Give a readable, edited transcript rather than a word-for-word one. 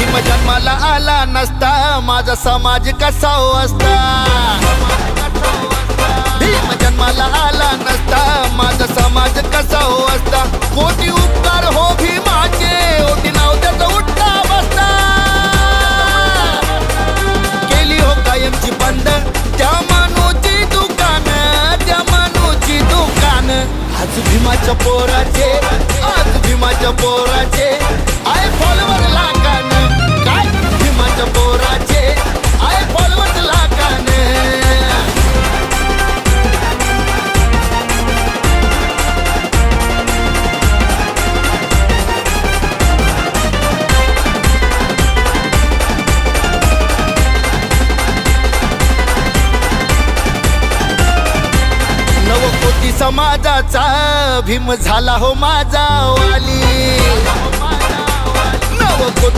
भीम जन्माला आला नसता माझा समाज कसा असता भीम जन्माला आला नसता माझा समाज कसा असता कोटी उपकार हो भीमाचे ओटी नाव त्याचं उठता बसता केली हो कायमची बंद त्या मानूची दुकान आज भीमाच्या पोराचे आय फॉलोवर लागान काय भीमाच्या पोराचे आय फॉलोवर लागान नवकोटी समाजाचा भीम झाला हो माझा वाली नवकोटी